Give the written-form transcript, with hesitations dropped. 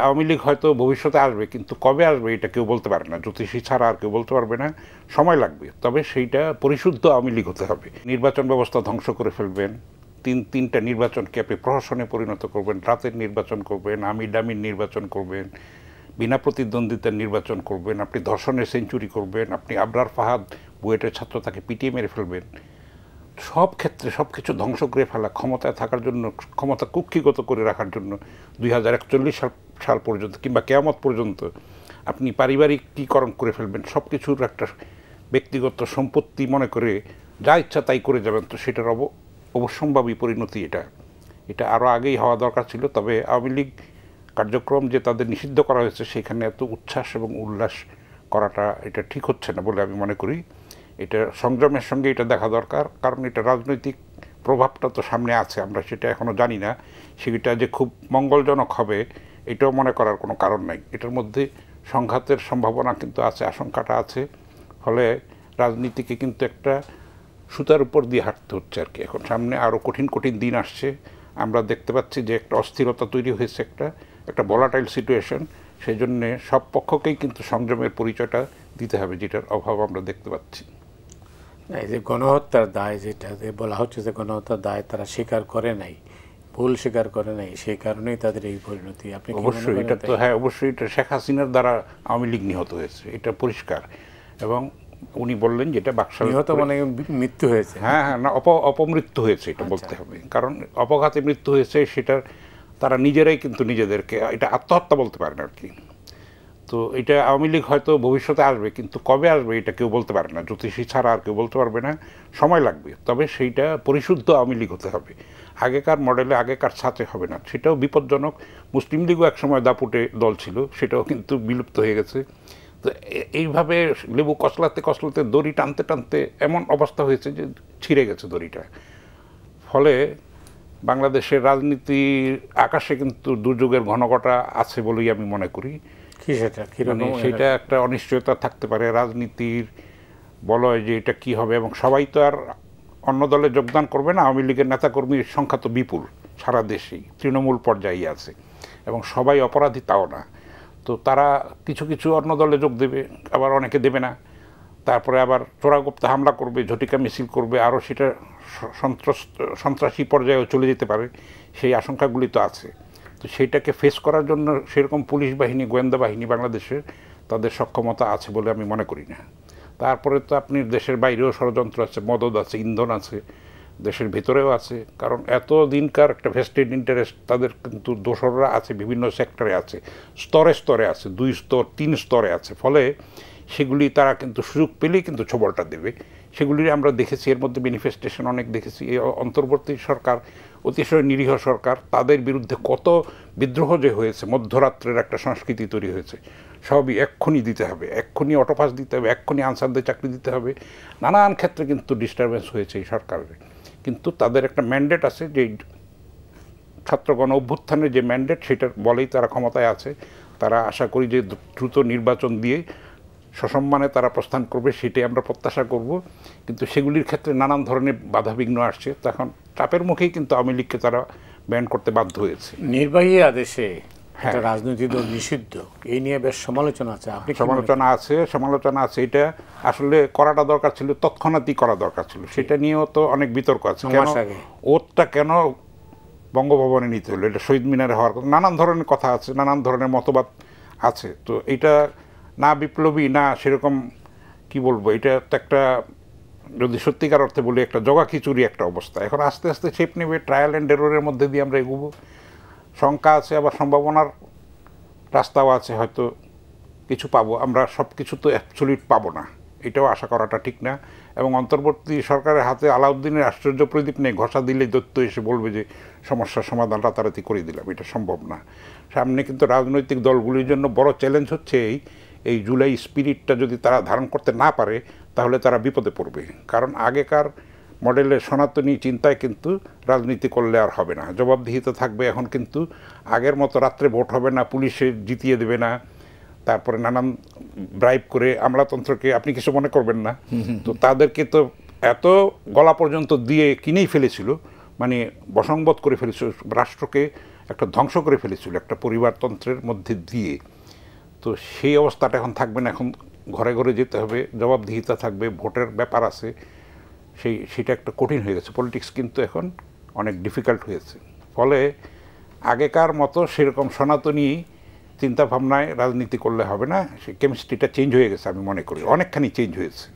আওয়ামী লীগ হয়তো ভবিষ্যতে আসবে, কিন্তু কবে আসবে এটা কেউ বলতে পারে না। জ্যোতিষী ছাড়া আর কেউ বলতে পারবে না। সময় লাগবে, তবে সেইটা পরিশুদ্ধ আওয়ামী লীগ হতে হবে। নির্বাচন ব্যবস্থা ধ্বংস করে ফেলবেন, তিনটা নির্বাচনকে আপনি প্রহসনে পরিণত করবেন, রাতের নির্বাচন করবেন, আমির ডামির নির্বাচন করবেন, বিনা প্রতিদ্বন্দ্বিতার নির্বাচন করবেন, আপনি ধর্ষণের সেঞ্চুরি করবেন, আপনি আবরার ফাহাদ বুয়েটের ছাত্র তাকে পিটিয়ে মেরে ফেলবেন। সব ক্ষেত্রে সব কিছু ধ্বংস করে ফেলা, ক্ষমতায় থাকার জন্য, ক্ষমতা কুক্ষিগত করে রাখার জন্য 2041 সাল পর্যন্ত কিংবা কেয়ামত পর্যন্ত আপনি পারিবারিকীকরণ করে ফেলবেন, সব কিছুর একটা ব্যক্তিগত সম্পত্তি মনে করে যা ইচ্ছা তাই করে যাবেন। তো সেটার অবশ্যম্ভাবী পরিণতি এটা আরও আগেই হওয়া দরকার ছিল। তবে আওয়ামী লীগ কার্যক্রম যে তাদের নিষিদ্ধ করা হয়েছে, সেখানে এত উচ্ছ্বাস এবং উল্লাস করাটা এটা ঠিক হচ্ছে না বলে আমি মনে করি। এটা সংযমের সঙ্গে এটা দেখা দরকার, কারণ এটা রাজনৈতিক প্রভাবটা তো সামনে আছে, আমরা সেটা এখনও জানি না। সেটা যে খুব মঙ্গলজনক হবে এটাও মনে করার কোনো কারণ নাই। এটার মধ্যে সংঘাতের সম্ভাবনা কিন্তু আছে, আশঙ্কাটা আছে। ফলে রাজনীতিকে কিন্তু একটা সুতার উপর দিয়ে হাঁটতে হচ্ছে আর কি। এখন সামনে আরও কঠিন কঠিন দিন আসছে। আমরা দেখতে পাচ্ছি যে একটা অস্থিরতা তৈরি হয়েছে, একটা ভলাটাইল সিচুয়েশন। সেই জন্যে সব পক্ষকেই কিন্তু সংযমের পরিচয়টা দিতে হবে, যেটার অভাব আমরা দেখতে পাচ্ছি। এই যে গণহত্যার দায়, যেটা বলা হচ্ছে যে গণহত্যার দায় তারা স্বীকার করে নাই, ভুল স্বীকার করে নাই, সেই কারণেই তাদের এই পরিণতি। আপনি অবশ্যই এটা তো, হ্যাঁ অবশ্যই এটা শেখ হাসিনার দ্বারা আওয়ামী লীগ নিহত হয়েছে, এটা পরিষ্কার। এবং উনি বললেন যেটা বাকশাল নিহত মানে মৃত্যু হয়েছে। হ্যাঁ হ্যাঁ, না অপমৃত্যু হয়েছে এটা বলতে হবে, কারণ অপঘাতে মৃত্যু হয়েছে সেটার তারা নিজেরাই কিন্তু নিজেদেরকে এটা আত্মহত্যা বলতে পারেন আর কি। তো এটা আওয়ামী লীগ হয়তো ভবিষ্যতে আসবে, কিন্তু কবে আসবে এটা কেউ বলতে পারে না। জ্যোতিষী ছাড়া আর কেউ বলতে পারবে না। সময় লাগবে, তবে সেইটা পরিশুদ্ধ আওয়ামী লীগ হতে হবে। আগেকার মডেলে আগেকার ছাঁচে হবে না, সেটাও বিপজ্জনক। মুসলিম লীগও একসময় দাপুটে দল ছিল, সেটাও কিন্তু বিলুপ্ত হয়ে গেছে। তো এইভাবে লেবু কচলাতে কচলাতে দড়ি টানতে টানতে এমন অবস্থা হয়েছে যে ছিঁড়ে গেছে দড়িটা। ফলে বাংলাদেশের রাজনীতির আকাশে কিন্তু দুর্যোগের ঘনঘটা আছে বলেই আমি মনে করি। সেটা একটা অনিশ্চয়তা থাকতে পারে রাজনীতির বলয় যে এটা কি হবে। এবং সবাই তো আর অন্য দলে যোগদান করবে না। আওয়ামী লীগের নেতাকর্মীর সংখ্যা তো বিপুল, সারা দেশেই তৃণমূল পর্যায়ে আছে, এবং সবাই অপরাধী তাও না। তো তারা কিছু কিছু অন্য দলে যোগ দেবে, আবার অনেকে দেবে না। তারপরে আবার চোরাগুপ্তা হামলা করবে, ঝটিকা মিছিল করবে, আরও সেটা সন্ত্রাসী পর্যায়েও চলে যেতে পারে। সেই আশঙ্কাগুলি তো আছে। তো সেইটাকে ফেস করার জন্য সেরকম পুলিশ বাহিনী, গোয়েন্দা বাহিনী বাংলাদেশের তাদের সক্ষমতা আছে বলে আমি মনে করি না। তারপরে তো আপনি দেশের বাইরেও ষড়যন্ত্র আছে, মদদ আছে, ইন্ধন আছে, দেশের ভেতরেও আছে। কারণ এত দিনকার একটা ভেস্টেড ইন্টারেস্ট তাদের কিন্তু দোসররা আছে, বিভিন্ন সেক্টরে আছে, স্তরে স্তরে আছে, 2 স্তর 3 স্তরে আছে। ফলে সেগুলি তারা কিন্তু সুযোগ পেলেই কিন্তু ছবলটা দেবে। সেগুলি আমরা দেখেছি, এর মধ্যে ম্যানিফেস্টেশন অনেক দেখেছি। এই অন্তর্বর্তী সরকার অতিশয় নিরীহ সরকার, তাদের বিরুদ্ধে কত বিদ্রোহ যে হয়েছে, মধ্যরাত্রের একটা সংস্কৃতি তৈরি হয়েছে। সবই এক্ষুনি দিতে হবে, এক্ষুনি অটোপাস দিতে হবে, এক্ষুনি আনসারদের চাকরি দিতে হবে। নানান ক্ষেত্রে কিন্তু ডিস্টারবেন্স হয়েছে এই সরকারের। কিন্তু তাদের একটা ম্যান্ডেট আছে, যে ছাত্রগণ অভ্যুত্থানের যে ম্যান্ডেট, সেটার বলেই তারা ক্ষমতায় আছে। তারা আশা করি যে দ্রুত নির্বাচন দিয়ে সসম্মানে তারা প্রস্থান করবে, সেটাই আমরা প্রত্যাশা করব। কিন্তু সেগুলির ক্ষেত্রে নানান ধরনের বাধাবিঘ্ন আসছে। তখন চাপের মুখেই কিন্তু আওয়ামী লীগকে তারা ব্যান করতে বাধ্য হয়েছে। নির্বাহী আদেশে রাজনৈতিক দল নিষিদ্ধ, এই নিয়ে বেশ সমালোচনা আছে। আপনি সমালোচনা আছে। এটা আসলে করাটা দরকার ছিল, তৎক্ষণাৎই করা দরকার ছিল। সেটা নিয়েও তো অনেক বিতর্ক আছে। ওরটা কেন বঙ্গভবনে নিতে হলো, এটা শহীদ মিনারে হওয়ার কথা, নানান ধরনের কথা আছে, নানান ধরনের মতবাদ আছে। তো এটা না বিপ্লবী না সেরকম, কি বলবো, এটা তো একটা, যদি সত্যিকার অর্থে বলি, একটা জগাখিচুড়ি একটা অবস্থা। এখন আস্তে আস্তে শেপ নেবে, ট্রায়াল অ্যান্ড এররের মধ্যে দিয়ে আমরা এগোবো। শঙ্কা আছে, আবার সম্ভাবনার রাস্তাও আছে, হয়তো কিছু পাবো আমরা। সব কিছু তো অ্যাবসলিউট পাবো না, এটাও আশা করাটা ঠিক না। এবং অন্তর্বর্তী সরকারের হাতে আলাউদ্দিনের আশ্চর্য প্রদীপ নেই, ঘষা দিলেই দৈত্য এসে বলবে যে সমস্যার সমাধান রাতারাতি করে দিলাম। এটা সম্ভব না। সামনে কিন্তু রাজনৈতিক দলগুলির জন্য বড় চ্যালেঞ্জ হচ্ছে এই জুলাই স্পিরিটটা যদি তারা ধারণ করতে না পারে, তাহলে তারা বিপদে পড়বে। কারণ আগেকার মডেলের সনাতনী চিন্তায় কিন্তু রাজনীতি করলে আর হবে না, জবাবদিহিতা থাকবে। এখন কিন্তু আগের মতো রাত্রে ভোট হবে না, পুলিশে জিতিয়ে দেবে না, তারপরে নানান ব্রাইব করে আমলাতন্ত্রকে, আপনি কিছু মনে করবেন না, তো তাদেরকে তো এত গলা পর্যন্ত দিয়ে কিনেই ফেলেছিল, মানে বশংবদ করে ফেলেছিল রাষ্ট্রকে। একটা ধ্বংস করে ফেলেছিল একটা পরিবারতন্ত্রের মধ্যে দিয়ে। তো সেই অবস্থাটা এখন থাকবে না, এখন ঘরে ঘরে যেতে হবে, জবাবদিহিতা থাকবে, ভোটের ব্যাপার আছে, সেটা একটা কঠিন হয়ে গেছে। পলিটিক্স কিন্তু এখন অনেক ডিফিকাল্ট হয়েছে। ফলে আগেকার মতো সেরকম সনাতনী চিন্তাভাবনায় রাজনীতি করলে হবে না, সেই কেমিস্ট্রিটা চেঞ্জ হয়ে গেছে আমি মনে করি, অনেকখানি চেঞ্জ হয়েছে।